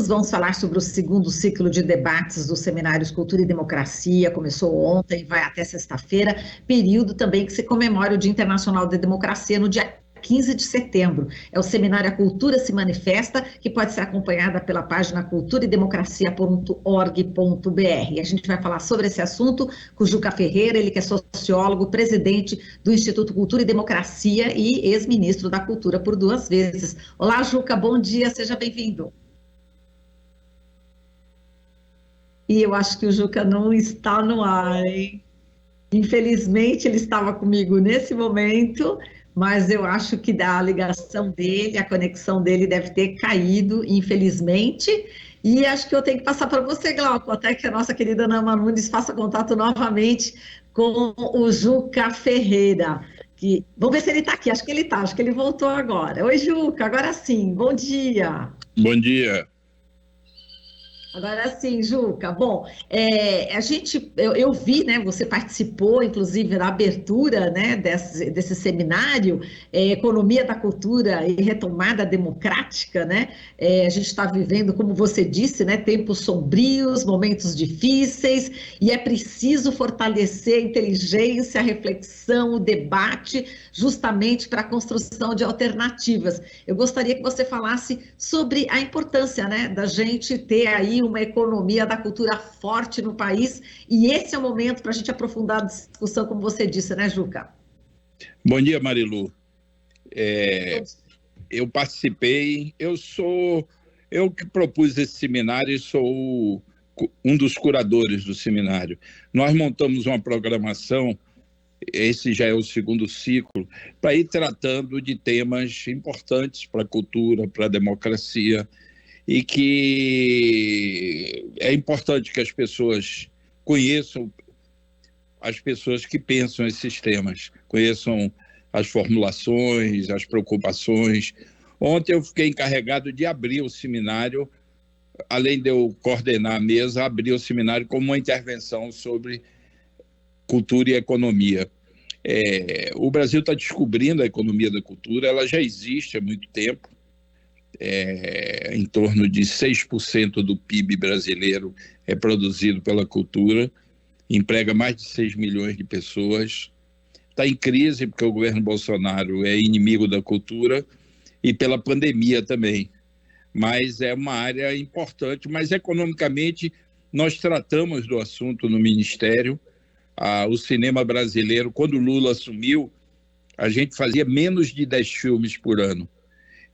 minutos, vamos falar sobre o segundo ciclo de debates dos seminários Cultura e Democracia, começou ontem, vai até sexta-feira, período também que se comemora o Dia Internacional da Democracia no dia 15 de setembro. É o seminário A Cultura se Manifesta, que pode ser acompanhada pela página culturaedemocracia.org.br. A gente vai falar sobre esse assunto com o Juca Ferreira, ele que é sociólogo, presidente do Instituto Cultura e Democracia e ex-ministro da Cultura por 2 vezes. Olá, Juca, bom dia, seja bem-vindo. E eu acho que o Juca não está no ar, hein? Infelizmente, ele estava comigo nesse momento, mas eu acho que a ligação dele, a conexão dele deve ter caído, infelizmente. E acho que eu tenho que passar para você, Glauco, até que a nossa querida Nama Nunes faça contato novamente com o Juca Ferreira. Vamos ver se ele está aqui, acho que ele está, acho que ele voltou agora. Oi, Juca, agora sim, bom dia. Bom dia. Agora sim, Juca. Bom, eu vi, né? Você participou, inclusive, da abertura, né, desse seminário, Economia da Cultura e Retomada Democrática, né? A gente está vivendo, como você disse, né, tempos sombrios, momentos difíceis, e é preciso fortalecer a inteligência, a reflexão, o debate, justamente para a construção de alternativas. Eu gostaria que você falasse sobre a importância, né, da gente ter aí uma economia da cultura forte no país, e esse é o momento para a gente aprofundar a discussão, como você disse, né, Juca? Bom dia, Marilu. Eu participei, eu que propus esse seminário e sou um dos curadores do seminário. Nós montamos uma programação, esse já é o segundo ciclo, para ir tratando de temas importantes para a cultura, para a democracia, e que é importante que as pessoas conheçam, as pessoas que pensam esses temas, conheçam as formulações, as preocupações. Ontem eu fiquei encarregado de abrir o seminário, além de eu coordenar a mesa, abrir o seminário como uma intervenção sobre cultura e economia. O Brasil está descobrindo a economia da cultura, ela já existe há muito tempo, em torno de 6% do PIB brasileiro é produzido pela cultura, emprega mais de 6 milhões de pessoas, está em crise porque o governo Bolsonaro é inimigo da cultura e pela pandemia também, mas é uma área importante, mas economicamente nós tratamos do assunto no Ministério. O cinema brasileiro, quando o Lula assumiu, a gente fazia menos de 10 filmes por ano.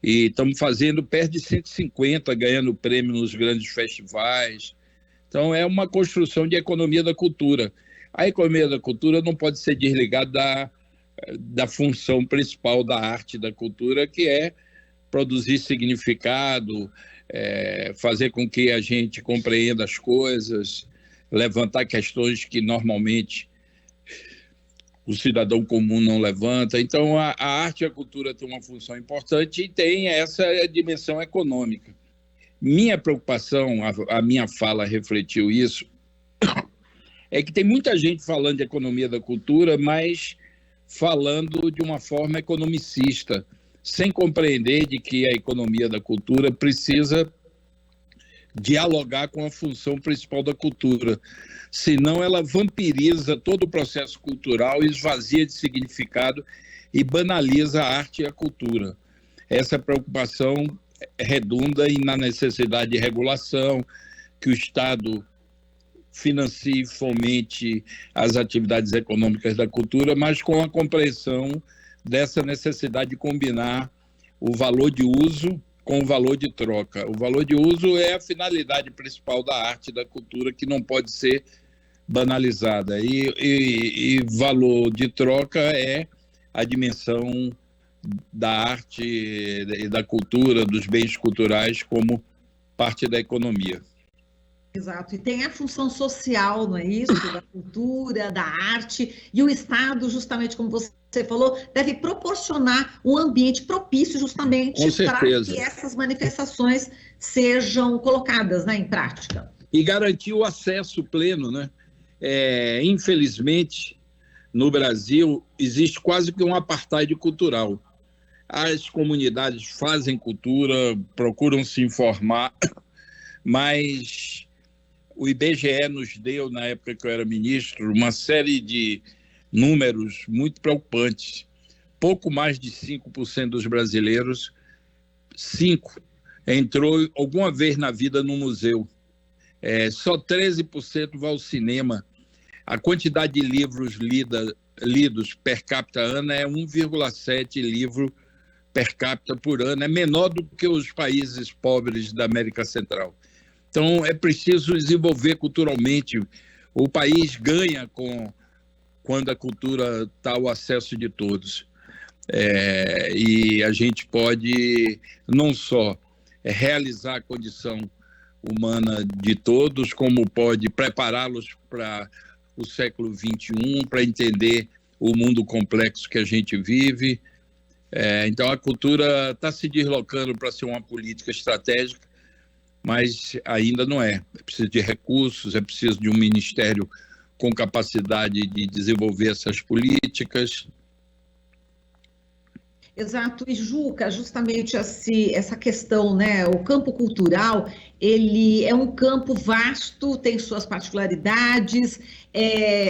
E estamos fazendo perto de 150, ganhando prêmio nos grandes festivais. Então, é uma construção de economia da cultura. A economia da cultura não pode ser desligada da função principal da arte e da cultura, que é produzir significado, fazer com que a gente compreenda as coisas, levantar questões que normalmente o cidadão comum não levanta. Então, a arte e a cultura têm uma função importante e tem essa dimensão econômica. Minha preocupação, a minha fala refletiu isso, é que tem muita gente falando de economia da cultura, mas falando de uma forma economicista, sem compreender de que a economia da cultura precisa dialogar com a função principal da cultura, senão ela vampiriza todo o processo cultural, esvazia de significado e banaliza a arte e a cultura. Essa preocupação redunda na necessidade de regulação, que o Estado financie e fomente as atividades econômicas da cultura, mas com a compreensão dessa necessidade de combinar o valor de uso com o valor de troca. O valor de uso é a finalidade principal da arte e da cultura, que não pode ser banalizada. E valor de troca é a dimensão da arte e da cultura, dos bens culturais, como parte da economia. Exato, e tem a função social, não é isso? Da cultura, da arte, e o Estado, justamente como você falou, deve proporcionar um ambiente propício justamente para que essas manifestações sejam colocadas, né, em prática. E garantir o acesso pleno, né? Infelizmente, no Brasil, existe quase que um apartheid cultural. As comunidades fazem cultura, procuram se informar, mas o IBGE nos deu, na época que eu era ministro, uma série de números muito preocupantes. Pouco mais de 5% dos brasileiros, 5%, entrou alguma vez na vida no museu. Só 13% vai ao cinema. A quantidade de livros lidos per capita ano é 1,7 livro per capita por ano. É menor do que os países pobres da América Central. Então, é preciso desenvolver culturalmente. O país ganha quando a cultura está ao acesso de todos. E a gente pode não só realizar a condição humana de todos, como pode prepará-los para o século XXI, para entender o mundo complexo que a gente vive. Então, a cultura está se deslocando para ser uma política estratégica, mas ainda não é. É preciso de recursos, é preciso de um ministério com capacidade de desenvolver essas políticas. Exato, e Juca, justamente essa questão, né? O campo cultural, ele é um campo vasto, tem suas particularidades,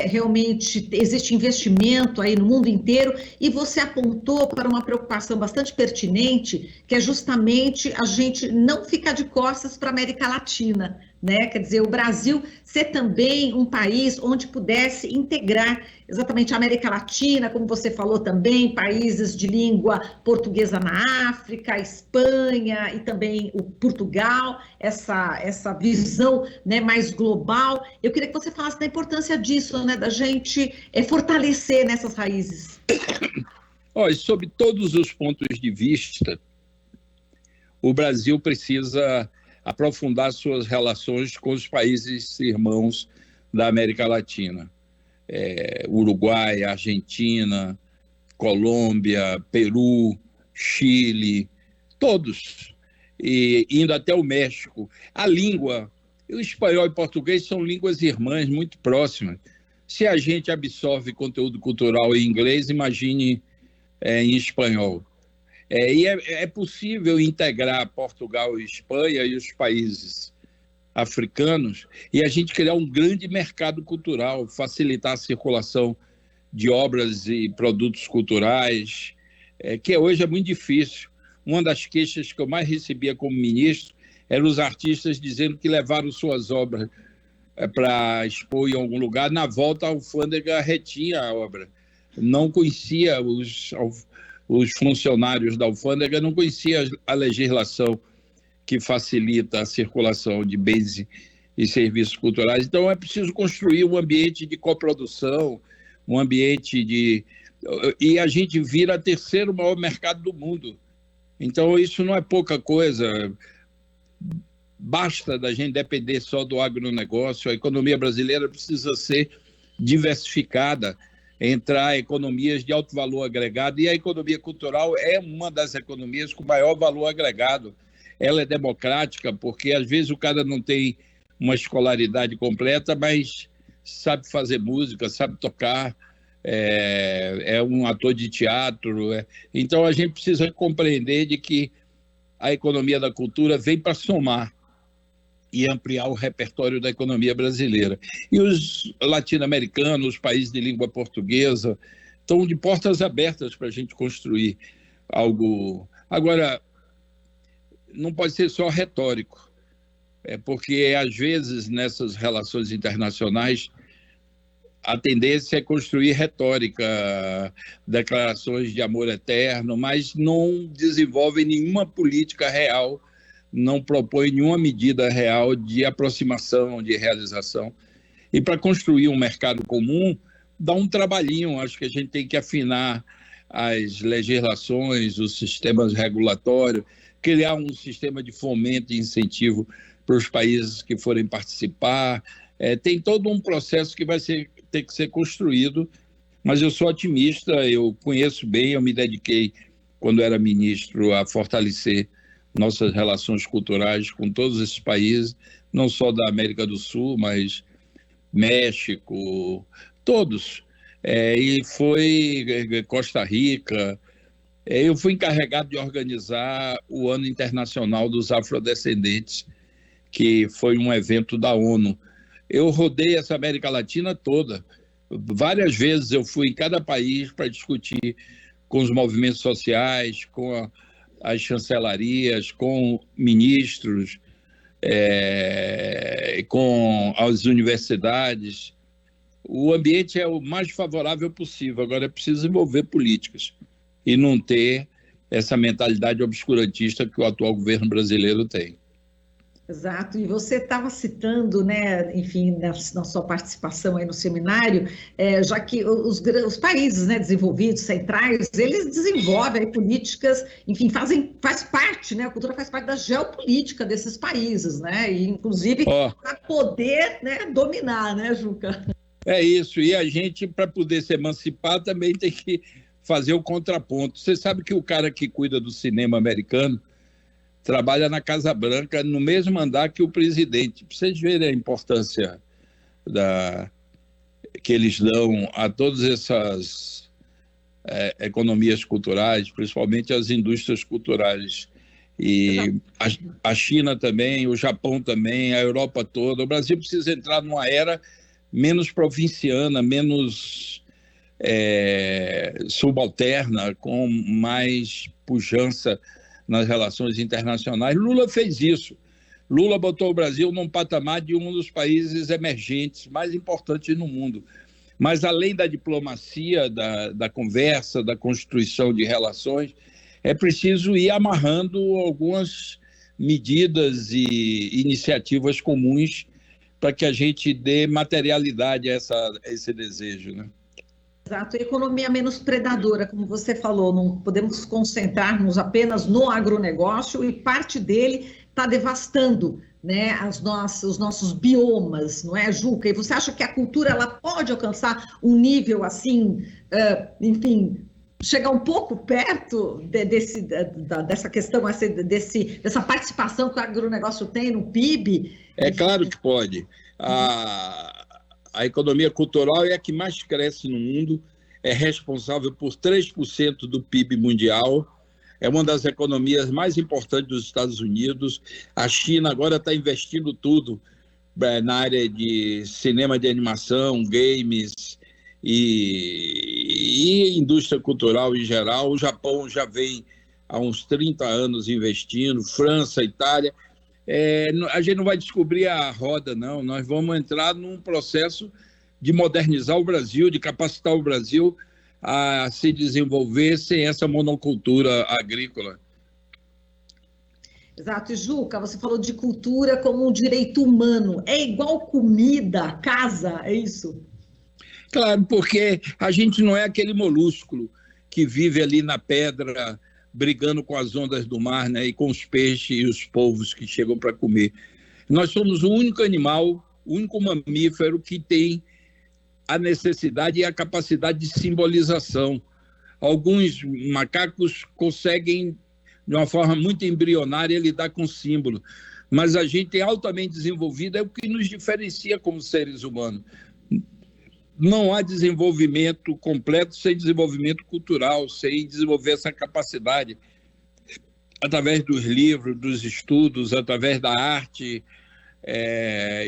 realmente existe investimento aí no mundo inteiro, e você apontou para uma preocupação bastante pertinente, que é justamente a gente não ficar de costas para a América Latina, né? Quer dizer, o Brasil ser também um país onde pudesse integrar exatamente a América Latina, como você falou também, países de língua portuguesa na África, a Espanha e também o Portugal, essa visão, né, mais global. Eu queria que você falasse da importância disso, né, da gente fortalecer nessas raízes. Olha, sob todos os pontos de vista, o Brasil precisa aprofundar suas relações com os países irmãos da América Latina. Uruguai, Argentina, Colômbia, Peru, Chile, todos, e indo até o México. A língua, o espanhol e o português são línguas irmãs muito próximas. Se a gente absorve conteúdo cultural em inglês, imagine em espanhol. E é possível integrar Portugal e Espanha e os países africanos e a gente criar um grande mercado cultural, facilitar a circulação de obras e produtos culturais, que hoje é muito difícil. Uma das queixas que eu mais recebia como ministro eram os artistas dizendo que levaram suas obras para expor em algum lugar, na volta a alfândega retinha a obra. Não conhecia os funcionários da alfândega, não conhecia a legislação que facilita a circulação de bens e serviços culturais. Então, é preciso construir um ambiente de coprodução, um ambiente de... E a gente vira o terceiro maior mercado do mundo. Então, isso não é pouca coisa. Basta da gente depender só do agronegócio. A economia brasileira precisa ser diversificada, entrar economias de alto valor agregado, e a economia cultural é uma das economias com maior valor agregado. Ela é democrática, porque às vezes o cara não tem uma escolaridade completa, mas sabe fazer música, sabe tocar, é um ator de teatro. Então a gente precisa compreender de que a economia da cultura vem para somar e ampliar o repertório da economia brasileira. E os latino-americanos, os países de língua portuguesa, estão de portas abertas para a gente construir algo. Agora, não pode ser só retórico, porque, às vezes, nessas relações internacionais, a tendência é construir retórica, declarações de amor eterno, mas não desenvolve nenhuma política real, não propõe nenhuma medida real de aproximação, de realização. E para construir um mercado comum, dá um trabalhinho. Acho que a gente tem que afinar as legislações, os sistemas regulatórios, criar um sistema de fomento e incentivo para os países que forem participar. Tem todo um processo que vai ter que ser construído, mas eu sou otimista, eu conheço bem, eu me dediquei, quando era ministro, a fortalecer nossas relações culturais com todos esses países, não só da América do Sul, mas México, todos. E foi Costa Rica. Eu fui encarregado de organizar o Ano Internacional dos Afrodescendentes, que foi um evento da ONU. Eu rodei essa América Latina toda. Várias vezes eu fui em cada país para discutir com os movimentos sociais, com as chancelarias, com ministros, com as universidades. O ambiente é o mais favorável possível. Agora é preciso envolver políticas e não ter essa mentalidade obscurantista que o atual governo brasileiro tem. Exato, e você estava citando, né, enfim, na sua participação aí no seminário, já que os países, né, desenvolvidos, centrais, eles desenvolvem aí políticas, enfim, faz parte, né, a cultura faz parte da geopolítica desses países, né, e inclusive para poder, né, dominar, né, Juca? É isso, e a gente, para poder se emancipar, também tem que fazer o contraponto. Você sabe que o cara que cuida do cinema americano trabalha na Casa Branca, no mesmo andar que o presidente. Para vocês verem a importância que eles dão a todas essas economias culturais, principalmente as indústrias culturais. E a China também, o Japão também, a Europa toda. O Brasil precisa entrar numa era menos provinciana, menos subalterna, com mais pujança nas relações internacionais. Lula fez isso. Lula botou o Brasil num patamar de um dos países emergentes mais importantes no mundo. Mas, além da diplomacia, da conversa, da constituição de relações, é preciso ir amarrando algumas medidas e iniciativas comuns para que a gente dê materialidade a esse desejo, né? Exato, e economia menos predadora, como você falou, não podemos concentrar-nos apenas no agronegócio e parte dele está devastando, né, os nossos biomas, não é, Juca? E você acha que a cultura ela pode alcançar um nível assim, enfim, chegar um pouco perto dessa questão, dessa participação que o agronegócio tem no PIB? É claro que pode. A economia cultural é a que mais cresce no mundo, é responsável por 3% do PIB mundial, é uma das economias mais importantes dos Estados Unidos. A China agora está investindo tudo na área de cinema de animação, games e indústria cultural em geral. O Japão já vem há uns 30 anos investindo, França, Itália. A gente não vai descobrir a roda, não. Nós vamos entrar num processo de modernizar o Brasil, de capacitar o Brasil a se desenvolver sem essa monocultura agrícola. Exato. E, Juca, você falou de cultura como um direito humano. É igual comida, casa, é isso? Claro, porque a gente não é aquele molúsculo que vive ali na pedra, brigando com as ondas do mar, né, e com os peixes e os polvos que chegam para comer. Nós somos o único animal, o único mamífero que tem a necessidade e a capacidade de simbolização. Alguns macacos conseguem, de uma forma muito embrionária, lidar com símbolo, mas a gente é altamente desenvolvido, é o que nos diferencia como seres humanos. Não há desenvolvimento completo sem desenvolvimento cultural, sem desenvolver essa capacidade, através dos livros, dos estudos, através da arte.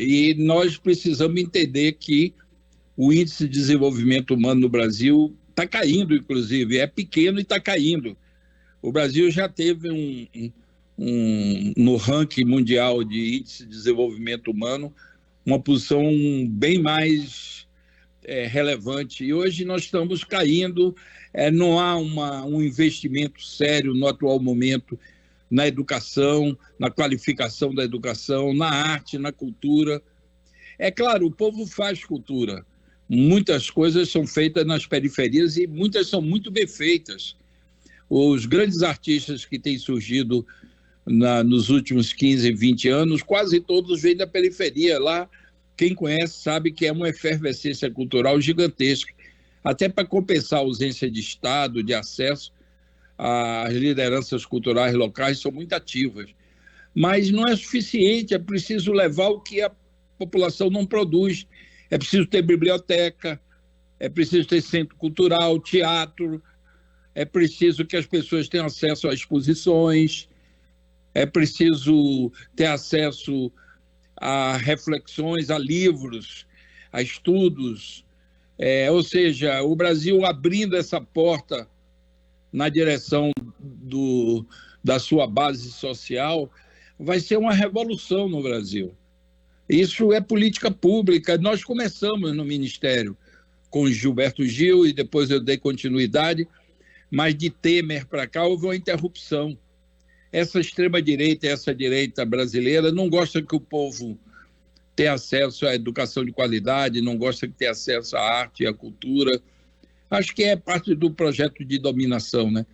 E nós precisamos entender que o índice de desenvolvimento humano no Brasil está caindo, inclusive, é pequeno e está caindo. O Brasil já teve no ranking mundial de índice de desenvolvimento humano uma posição bem mais relevante, e hoje nós estamos caindo, não há um investimento sério no atual momento na educação, na qualificação da educação, na arte, na cultura. É claro, o povo faz cultura, muitas coisas são feitas nas periferias e muitas são muito bem feitas. Os grandes artistas que têm surgido nos últimos 15, 20 anos, quase todos vêm da periferia. Lá, quem conhece sabe que é uma efervescência cultural gigantesca, até para compensar a ausência de Estado, de acesso. As lideranças culturais locais são muito ativas. Mas não é suficiente, é preciso levar o que a população não produz. É preciso ter biblioteca, é preciso ter centro cultural, teatro, é preciso que as pessoas tenham acesso a exposições, é preciso ter acesso a reflexões, a livros, a estudos. Ou seja, o Brasil abrindo essa porta na direção da sua base social, vai ser uma revolução no Brasil. Isso é política pública. Nós começamos no Ministério com Gilberto Gil e depois eu dei continuidade, mas de Temer para cá houve uma interrupção. Essa extrema-direita e essa direita brasileira não gosta que o povo tenha acesso à educação de qualidade, não gosta que tenha acesso à arte e à cultura. Acho que é parte do projeto de dominação, né?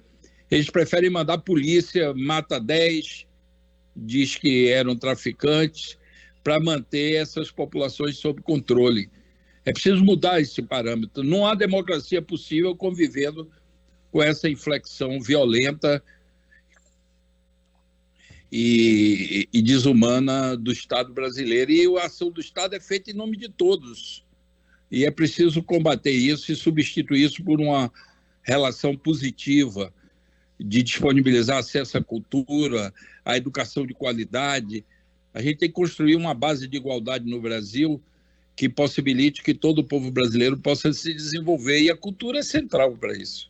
Eles preferem mandar a polícia, mata 10, diz que eram traficantes, para manter essas populações sob controle. É preciso mudar esse parâmetro. Não há democracia possível convivendo com essa inflexão violenta e desumana do Estado brasileiro. E a ação do Estado é feita em nome de todos. E é preciso combater isso e substituir isso por uma relação positiva de disponibilizar acesso à cultura, à educação de qualidade. A gente tem que construir uma base de igualdade no Brasil que possibilite que todo o povo brasileiro possa se desenvolver, e a cultura é central para isso.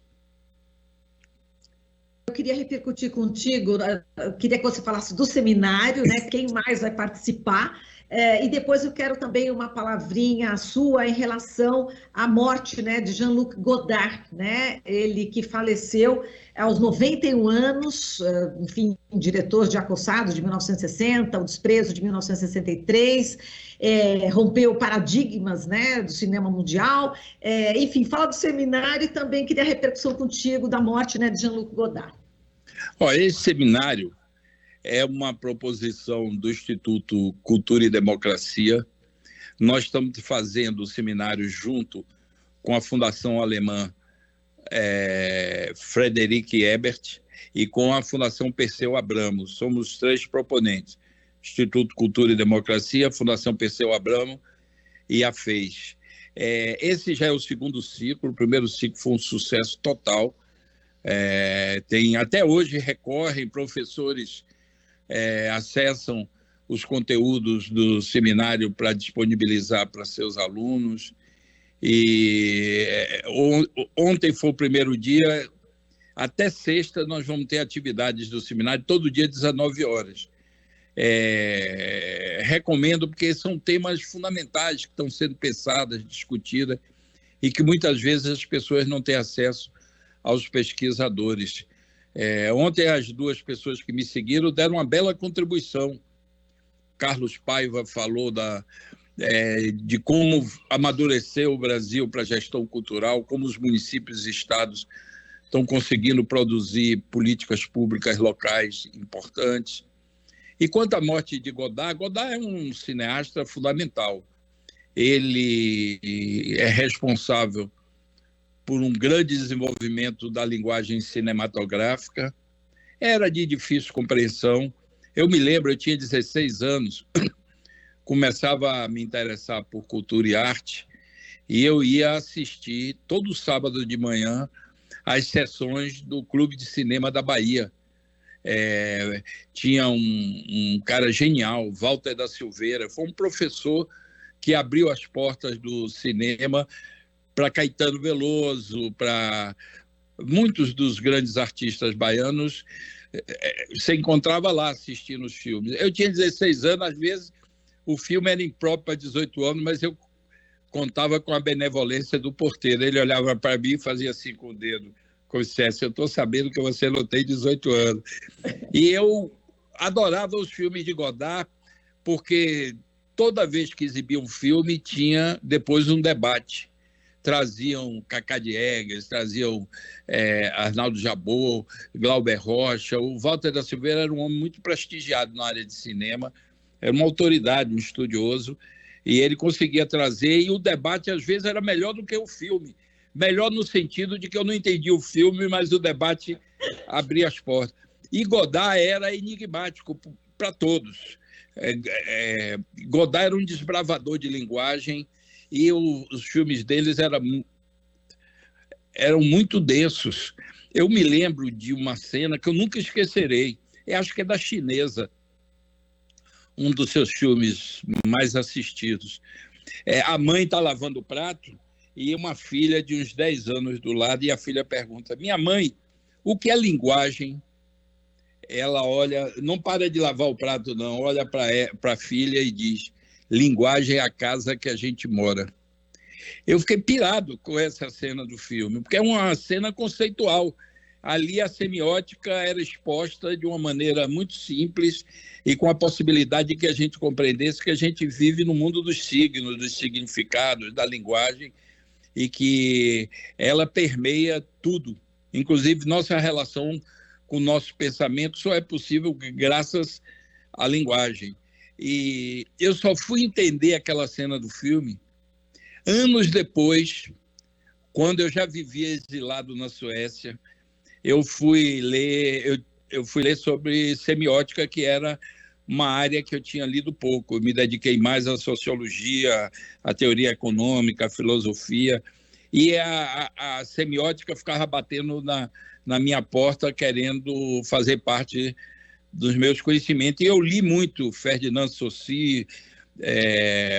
Eu queria repercutir contigo, eu queria que você falasse do seminário, né? Quem mais vai participar? E depois eu quero também uma palavrinha sua em relação à morte, né, de Jean-Luc Godard, né? Ele que faleceu aos 91 anos, enfim, diretor de Acossado de 1960, O Desprezo de 1963, rompeu paradigmas, né, do cinema mundial. Enfim, fala do seminário e também queria a repercussão contigo da morte, né, de Jean-Luc Godard. Esse seminário é uma proposição do Instituto Cultura e Democracia. Nós estamos fazendo o seminário junto com a Fundação Alemã Friedrich Ebert e com a Fundação Perseu Abramo. Somos 3 proponentes: Instituto Cultura e Democracia, Fundação Perseu Abramo e a FES. Esse já é o 2º ciclo. O primeiro ciclo foi um sucesso total. Até hoje recorrem professores, acessam os conteúdos do seminário para disponibilizar para seus alunos. E ontem foi o primeiro dia, até sexta nós vamos ter atividades do seminário, todo dia 19 horas. Recomendo, porque são temas fundamentais que estão sendo pensadas, discutidas, e que muitas vezes as pessoas não têm acesso aos pesquisadores. Ontem as 2 pessoas que me seguiram deram uma bela contribuição. Carlos Paiva falou de como amadureceu o Brasil para a gestão cultural, como os municípios e estados estão conseguindo produzir políticas públicas locais importantes. E quanto à morte de Godard, Godard é um cineasta fundamental. Ele é responsável por um grande desenvolvimento da linguagem cinematográfica. Era de difícil compreensão. Eu me lembro, eu tinha 16 anos, começava a me interessar por cultura e arte, e eu ia assistir todo sábado de manhã às sessões do Clube de Cinema da Bahia. Tinha um cara genial, Walter da Silveira, foi um professor que abriu as portas do cinema para Caetano Veloso, para muitos dos grandes artistas baianos. Você encontrava lá assistindo os filmes. Eu tinha 16 anos, às vezes o filme era impróprio para 18 anos, mas eu contava com a benevolência do porteiro. Ele olhava para mim e fazia assim com o dedo, como se dissesse: eu estou sabendo que você não tem 18 anos. E eu adorava os filmes de Godard, porque toda vez que exibia um filme, tinha depois um debate. Traziam Cacá Diegues, traziam Arnaldo Jabor, Glauber Rocha. O Walter da Silveira era um homem muito prestigiado na área de cinema, era uma autoridade, um estudioso, e ele conseguia trazer, e o debate às vezes era melhor do que o filme. Melhor no sentido de que eu não entendi o filme, mas o debate abria as portas. E Godard era enigmático para todos. Godard era um desbravador de linguagem, e os filmes deles eram muito densos. Eu me lembro de uma cena que eu nunca esquecerei, acho que é da Chinesa, um dos seus filmes mais assistidos. A mãe está lavando o prato e uma filha de uns 10 anos do lado, e a filha pergunta: minha mãe, o que é linguagem? Ela olha, não para de lavar o prato, não, olha para a filha e diz: linguagem é a casa que a gente mora. Eu fiquei pirado com essa cena do filme, porque é uma cena conceitual. Ali a semiótica era exposta de uma maneira muito simples e com a possibilidade de que a gente compreendesse que a gente vive no mundo dos signos, dos significados, da linguagem, e que ela permeia tudo. Inclusive, nossa relação com o nosso pensamento só é possível graças à linguagem. E eu só fui entender aquela cena do filme anos depois, quando eu já vivia exilado na Suécia. Eu fui ler sobre semiótica, que era uma área que eu tinha lido pouco. Eu me dediquei mais à sociologia, à teoria econômica, à filosofia, e a semiótica ficava batendo na minha porta, querendo fazer parte dos meus conhecimentos. E eu li muito Ferdinand Saussure,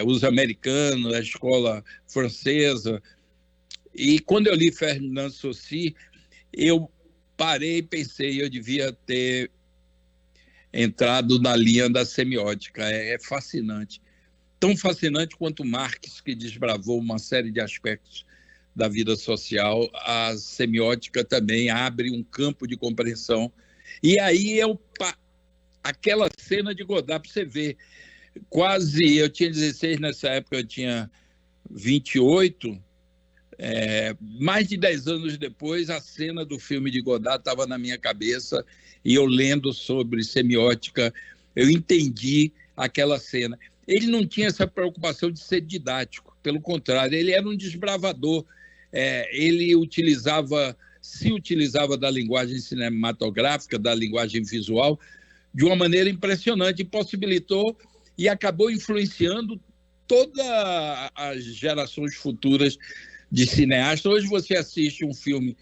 os americanos, a escola francesa. E quando eu li Ferdinand Saussure, eu parei e pensei, eu devia ter entrado na linha da semiótica. É fascinante. Tão fascinante quanto Marx, que desbravou uma série de aspectos da vida social, a semiótica também abre um campo de compreensão. E aí aquela cena de Godard, para você ver, eu tinha 16 nessa época, eu tinha 28. Mais de 10 anos depois, a cena do filme de Godard estava na minha cabeça, e eu lendo sobre semiótica, eu entendi aquela cena. Ele não tinha essa preocupação de ser didático, pelo contrário, ele era um desbravador. Ele se utilizava da linguagem cinematográfica, da linguagem visual, de uma maneira impressionante, e possibilitou e acabou influenciando todas as gerações futuras de cineastas. Hoje você assiste um filme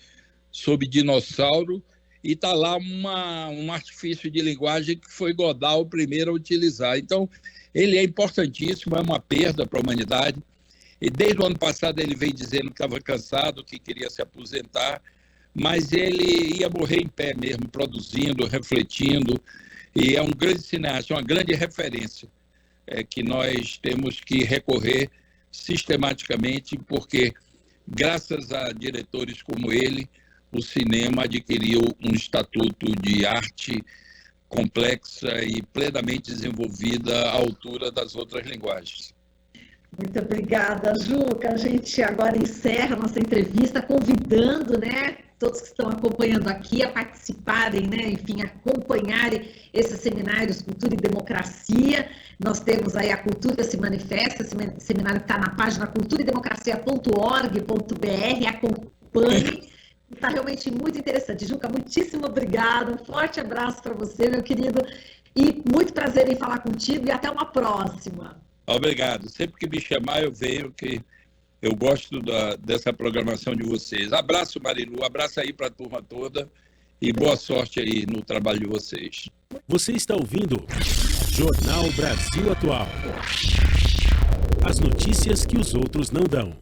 sobre dinossauro e está lá um artifício de linguagem que foi Godard o primeiro a utilizar. Então, ele é importantíssimo, é uma perda para a humanidade. E desde o ano passado ele vem dizendo que estava cansado, que queria se aposentar, mas ele ia morrer em pé mesmo, produzindo, refletindo, e é um grande cineasta, uma grande referência que nós temos que recorrer sistematicamente, porque graças a diretores como ele, o cinema adquiriu um estatuto de arte complexa e plenamente desenvolvida à altura das outras linguagens. Muito obrigada, Juca. A gente agora encerra a nossa entrevista convidando, todos que estão acompanhando aqui a participarem, enfim, acompanharem esses seminários Cultura e Democracia. Nós temos aí a Cultura se Manifesta, esse seminário que está na página culturaedemocracia.org.br. Acompanhe. Está realmente muito interessante. Juca, muitíssimo obrigada. Um forte abraço para você, meu querido. E muito prazer em falar contigo e até uma próxima. Obrigado. Sempre que me chamar, eu venho, que eu gosto dessa programação de vocês. Abraço, Marilu. Abraço aí para a turma toda e boa sorte aí no trabalho de vocês. Você está ouvindo Jornal Brasil Atual. As notícias que os outros não dão.